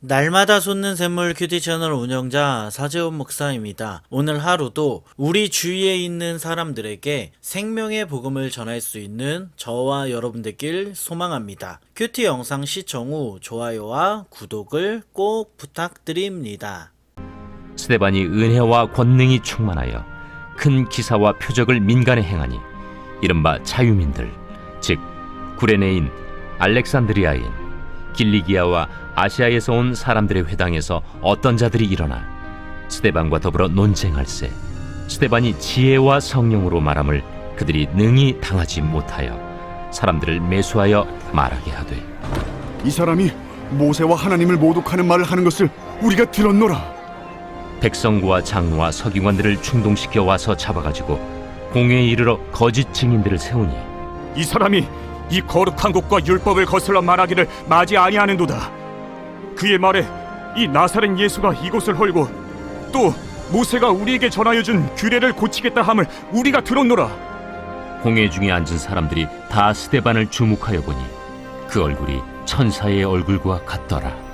날마다 솟는 샘물 큐티 채널 운영자 사재훈 목사입니다. 오늘 하루도 우리 주위에 있는 사람들에게 생명의 복음을 전할 수 있는 저와 여러분들길 소망합니다. 큐티 영상 시청 후 좋아요와 구독을 꼭 부탁드립니다. 스데반이 은혜와 권능이 충만하여 큰 기사와 표적을 민간에 행하니 이른바 자유민들, 즉 구레네인, 알렉산드리아인, 길리기아와 아시아에서 온 사람들의 회당에서 어떤 자들이 일어나 스데반과 더불어 논쟁할세. 스데반이 지혜와 성령으로 말함을 그들이 능히 당하지 못하여 사람들을 매수하여 말하게 하되, 이 사람이 모세와 하나님을 모독하는 말을 하는 것을 우리가 들었노라. 백성과 장로와 서기관들을 충동시켜 와서 잡아가지고 공회에 이르러 거짓 증인들을 세우니, 이 사람이 이 거룩한 곳과 율법을 거슬러 말하기를 마지 아니하는도다. 그의 말에 이 나사렛 예수가 이곳을 헐고 또 모세가 우리에게 전하여 준 규례를 고치겠다 함을 우리가 들었노라. 공회 중에 앉은 사람들이 다 스데반을 주목하여 보니 그 얼굴이 천사의 얼굴과 같더라.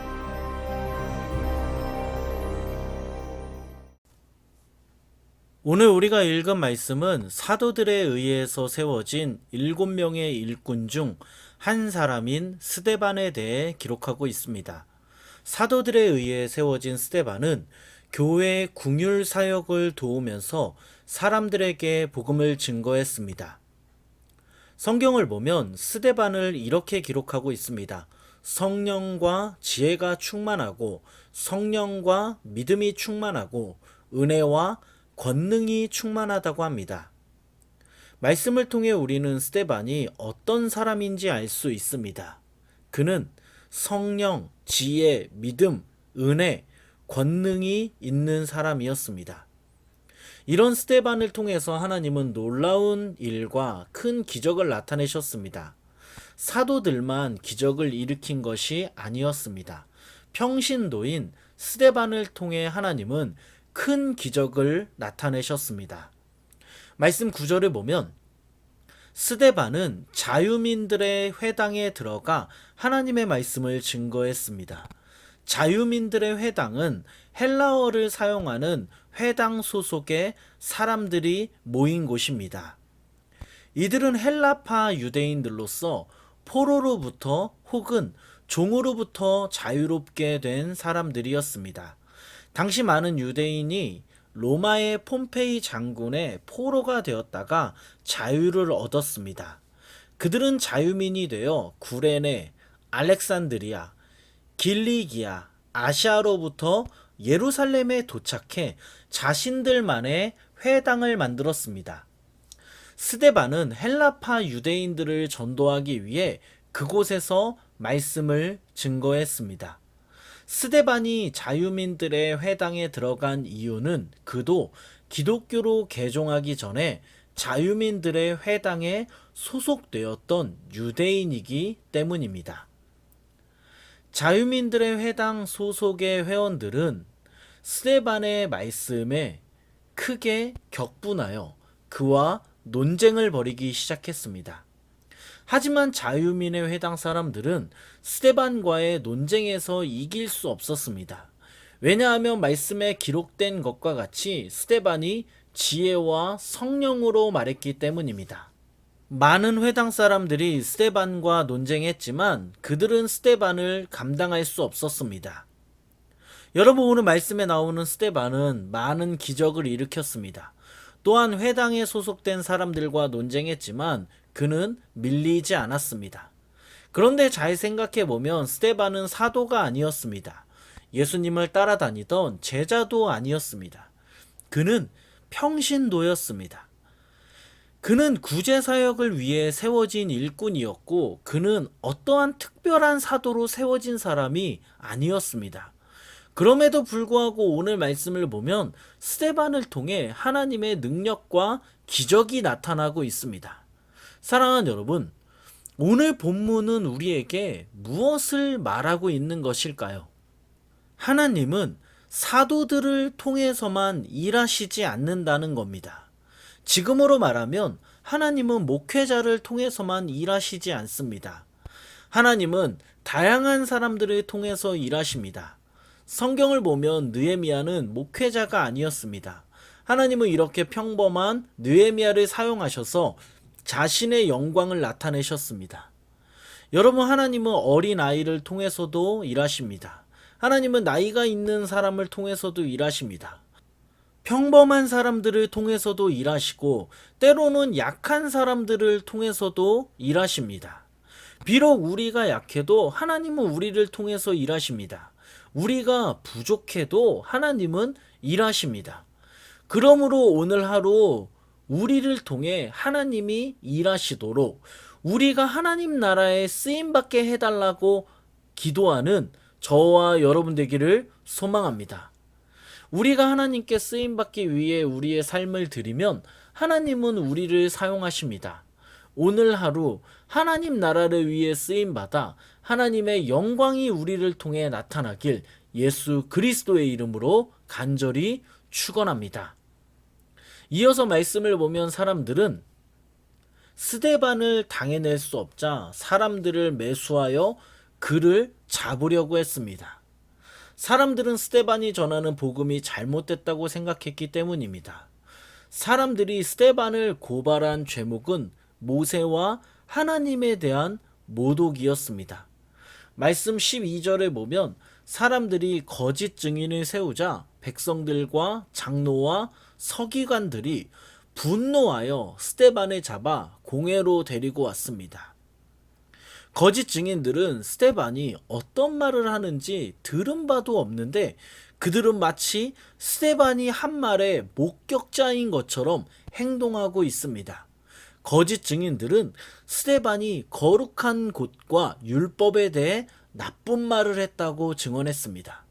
오늘 우리가 읽은 말씀은 사도들에 의해서 세워진 7명의 일꾼 중 한 사람인 스데반에 대해 기록하고 있습니다. 사도들에 의해 세워진 스데반은 교회의 궁율 사역을 도우면서 사람들에게 복음을 증거했습니다. 성경을 보면 스데반을 이렇게 기록하고 있습니다. 성령과 지혜가 충만하고 성령과 믿음이 충만하고 은혜와 권능이 충만하다고 합니다. 말씀을 통해 우리는 스데반이 어떤 사람인지 알 수 있습니다. 그는 성령, 지혜, 믿음, 은혜, 권능이 있는 사람이었습니다. 이런 스데반을 통해서 하나님은 놀라운 일과 큰 기적을 나타내셨습니다. 사도들만 기적을 일으킨 것이 아니었습니다. 평신도인 스데반을 통해 하나님은 큰 기적을 나타내셨습니다. 말씀 9절을 보면 스데반은 자유민들의 회당에 들어가 하나님의 말씀을 증거했습니다. 자유민들의 회당은 헬라어를 사용하는 회당 소속의 사람들이 모인 곳입니다. 이들은 헬라파 유대인들로서 포로로부터 혹은 종으로부터 자유롭게 된 사람들이었습니다. 당시 많은 유대인이 로마의 폼페이 장군의 포로가 되었다가 자유를 얻었습니다. 그들은 자유민이 되어 구레네, 알렉산드리아, 길리기아, 아시아로부터 예루살렘에 도착해 자신들만의 회당을 만들었습니다. 스데반은 헬라파 유대인들을 전도하기 위해 그곳에서 말씀을 증거했습니다. 스데반이 자유민들의 회당에 들어간 이유는 그도 기독교로 개종하기 전에 자유민들의 회당에 소속되었던 유대인이기 때문입니다. 자유민들의 회당 소속의 회원들은 스데반의 말씀에 크게 격분하여 그와 논쟁을 벌이기 시작했습니다. 하지만 자유민의 회당 사람들은 스데반과의 논쟁에서 이길 수 없었습니다. 왜냐하면 말씀에 기록된 것과 같이 스데반이 지혜와 성령으로 말했기 때문입니다. 많은 회당 사람들이 스데반과 논쟁했지만 그들은 스데반을 감당할 수 없었습니다. 여러분, 오늘 말씀에 나오는 스데반은 많은 기적을 일으켰습니다. 또한 회당에 소속된 사람들과 논쟁했지만 그는 밀리지 않았습니다. 그런데 잘 생각해보면 스데반은 사도가 아니었습니다. 예수님을 따라다니던 제자도 아니었습니다. 그는 평신도였습니다. 그는 구제사역을 위해 세워진 일꾼이었고 그는 어떠한 특별한 사도로 세워진 사람이 아니었습니다. 그럼에도 불구하고 오늘 말씀을 보면 스데반을 통해 하나님의 능력과 기적이 나타나고 있습니다. 사랑하는 여러분, 오늘 본문은 우리에게 무엇을 말하고 있는 것일까요? 하나님은 사도들을 통해서만 일하시지 않는다는 겁니다. 지금으로 말하면 하나님은 목회자를 통해서만 일하시지 않습니다. 하나님은 다양한 사람들을 통해서 일하십니다. 성경을 보면 느헤미야는 목회자가 아니었습니다. 하나님은 이렇게 평범한 느헤미야를 사용하셔서 자신의 영광을 나타내셨습니다. 여러분, 하나님은 어린 아이를 통해서도 일하십니다. 하나님은 나이가 있는 사람을 통해서도 일하십니다. 평범한 사람들을 통해서도 일하시고 때로는 약한 사람들을 통해서도 일하십니다. 비록 우리가 약해도 하나님은 우리를 통해서 일하십니다. 우리가 부족해도 하나님은 일하십니다. 그러므로 오늘 하루 우리를 통해 하나님이 일하시도록 우리가 하나님 나라에 쓰임받게 해달라고 기도하는 저와 여러분 되기를 소망합니다. 우리가 하나님께 쓰임받기 위해 우리의 삶을 드리면 하나님은 우리를 사용하십니다. 오늘 하루 하나님 나라를 위해 쓰임받아 하나님의 영광이 우리를 통해 나타나길 예수 그리스도의 이름으로 간절히 축원합니다. 이어서 말씀을 보면 사람들은 스데반을 당해낼 수 없자 사람들을 매수하여 그를 잡으려고 했습니다. 사람들은 스데반이 전하는 복음이 잘못됐다고 생각했기 때문입니다. 사람들이 스데반을 고발한 죄목은 모세와 하나님에 대한 모독이었습니다. 말씀 12절에 보면 사람들이 거짓 증인을 세우자 백성들과 장로와 서기관들이 분노하여 스데반을 잡아 공회로 데리고 왔습니다. 거짓 증인들은 스데반이 어떤 말을 하는지 들은 바도 없는데 그들은 마치 스데반이 한 말의 목격자인 것처럼 행동하고 있습니다. 거짓 증인들은 스데반이 거룩한 곳과 율법에 대해 나쁜 말을 했다고 증언했습니다.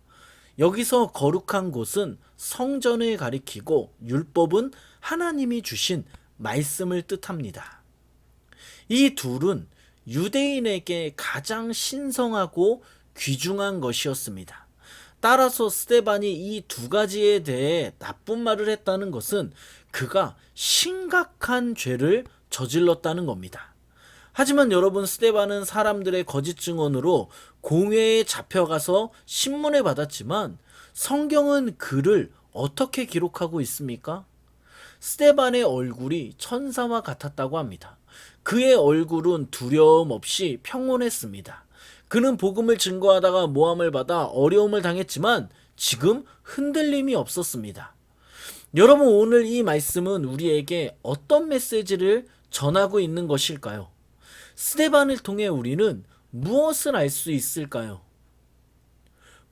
여기서 거룩한 곳은 성전을 가리키고 율법은 하나님이 주신 말씀을 뜻합니다. 이 둘은 유대인에게 가장 신성하고 귀중한 것이었습니다. 따라서 스데반이 이 두 가지에 대해 나쁜 말을 했다는 것은 그가 심각한 죄를 저질렀다는 겁니다. 하지만 여러분, 스데반은 사람들의 거짓 증언으로 공회에 잡혀가서 신문을 받았지만 성경은 그를 어떻게 기록하고 있습니까? 스데반의 얼굴이 천사와 같았다고 합니다. 그의 얼굴은 두려움 없이 평온했습니다. 그는 복음을 증거하다가 모함을 받아 어려움을 당했지만 지금 흔들림이 없었습니다. 여러분, 오늘 이 말씀은 우리에게 어떤 메시지를 전하고 있는 것일까요? 스데반을 통해 우리는 무엇을 알 수 있을까요?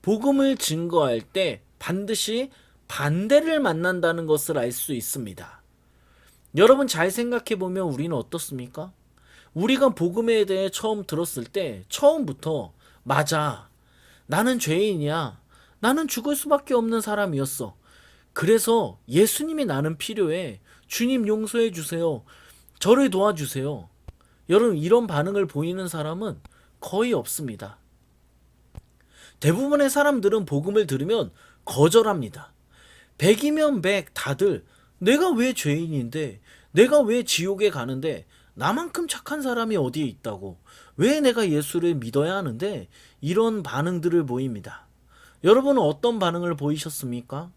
복음을 증거할 때 반드시 반대를 만난다는 것을 알 수 있습니다. 여러분, 잘 생각해 보면 우리는 어떻습니까? 우리가 복음에 대해 처음 들었을 때 처음부터 맞아, 나는 죄인이야, 나는 죽을 수밖에 없는 사람이었어, 그래서 예수님이 나는 필요해, 주님 용서해 주세요, 저를 도와주세요. 여러분, 이런 반응을 보이는 사람은 거의 없습니다. 대부분의 사람들은 복음을 들으면 거절합니다. 100이면 100 다들 내가 왜 죄인인데, 내가 왜 지옥에 가는데, 나만큼 착한 사람이 어디에 있다고, 왜 내가 예수를 믿어야 하는데, 이런 반응들을 보입니다. 여러분은 어떤 반응을 보이셨습니까?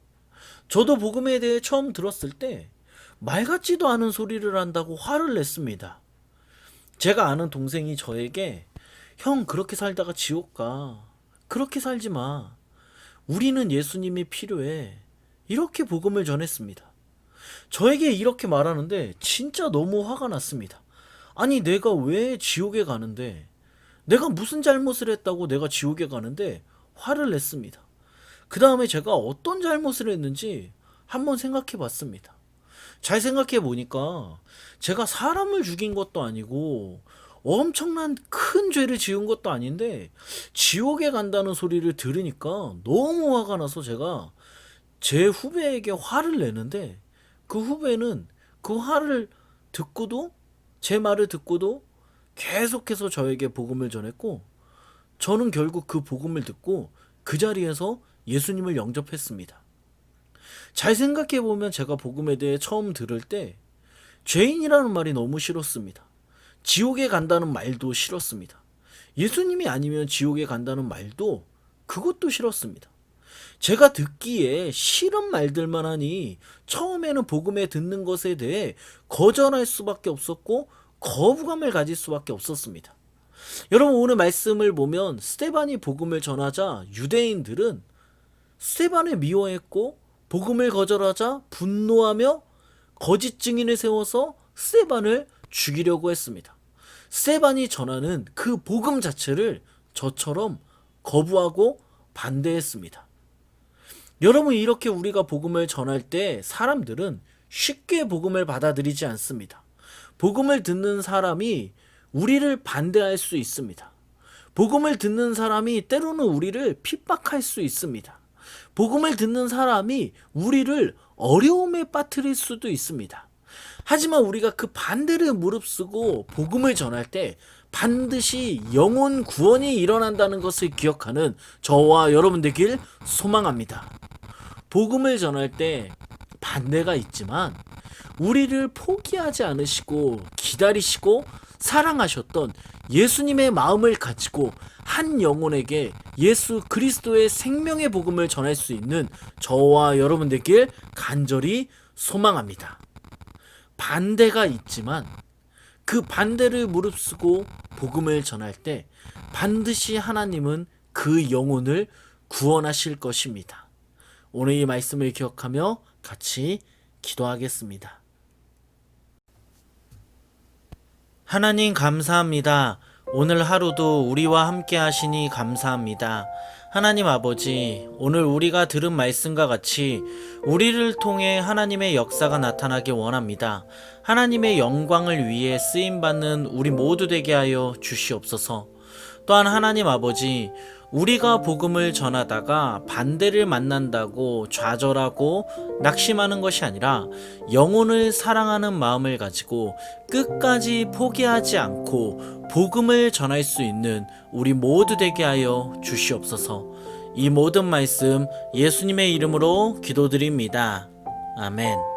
저도 복음에 대해 처음 들었을 때 말 같지도 않은 소리를 한다고 화를 냈습니다. 제가 아는 동생이 저에게 형, 그렇게 살다가 지옥 가, 그렇게 살지 마, 우리는 예수님이 필요해, 이렇게 복음을 전했습니다. 저에게 이렇게 말하는데 진짜 너무 화가 났습니다. 아니, 내가 왜 지옥에 가는데, 내가 무슨 잘못을 했다고 내가 지옥에 가는데 화를 냈습니다. 그 다음에 제가 어떤 잘못을 했는지 한번 생각해 봤습니다. 잘 생각해 보니까 제가 사람을 죽인 것도 아니고 엄청난 큰 죄를 지은 것도 아닌데 지옥에 간다는 소리를 들으니까 너무 화가 나서 제가 제 후배에게 화를 내는데, 그 후배는 그 화를 듣고도, 제 말을 듣고도 계속해서 저에게 복음을 전했고, 저는 결국 그 복음을 듣고 그 자리에서 예수님을 영접했습니다. 잘 생각해보면 제가 복음에 대해 처음 들을 때 죄인이라는 말이 너무 싫었습니다. 지옥에 간다는 말도 싫었습니다. 예수님이 아니면 지옥에 간다는 말도 그것도 싫었습니다. 제가 듣기에 싫은 말들만 하니 처음에는 복음에 듣는 것에 대해 거절할 수밖에 없었고 거부감을 가질 수밖에 없었습니다. 여러분, 오늘 말씀을 보면 스데반이 복음을 전하자 유대인들은 스데반을 미워했고 복음을 거절하자 분노하며 거짓 증인을 세워서 스데반을 죽이려고 했습니다. 스데반이 전하는 그 복음 자체를 저처럼 거부하고 반대했습니다. 여러분, 이렇게 우리가 복음을 전할 때 사람들은 쉽게 복음을 받아들이지 않습니다. 복음을 듣는 사람이 우리를 반대할 수 있습니다. 복음을 듣는 사람이 때로는 우리를 핍박할 수 있습니다. 복음을 듣는 사람이 우리를 어려움에 빠뜨릴 수도 있습니다. 하지만 우리가 그 반대를 무릅쓰고 복음을 전할 때 반드시 영혼 구원이 일어난다는 것을 기억하는 저와 여러분 되길 소망합니다. 복음을 전할 때 반대가 있지만 우리를 포기하지 않으시고 기다리시고 사랑하셨던 예수님의 마음을 가지고 한 영혼에게 예수 그리스도의 생명의 복음을 전할 수 있는 저와 여러분 되길 간절히 소망합니다. 반대가 있지만 그 반대를 무릅쓰고 복음을 전할 때 반드시 하나님은 그 영혼을 구원하실 것입니다. 오늘 이 말씀을 기억하며 같이 기도하겠습니다. 하나님 감사합니다. 오늘 하루도 우리와 함께 하시니 감사합니다. 하나님 아버지, 오늘 우리가 들은 말씀과 같이 우리를 통해 하나님의 역사가 나타나길 원합니다. 하나님의 영광을 위해 쓰임받는 우리 모두 되게 하여 주시옵소서. 또한 하나님 아버지, 우리가 복음을 전하다가 반대를 만난다고 좌절하고 낙심하는 것이 아니라 영혼을 사랑하는 마음을 가지고 끝까지 포기하지 않고 복음을 전할 수 있는 우리 모두 되게 하여 주시옵소서. 이 모든 말씀 예수님의 이름으로 기도드립니다. 아멘.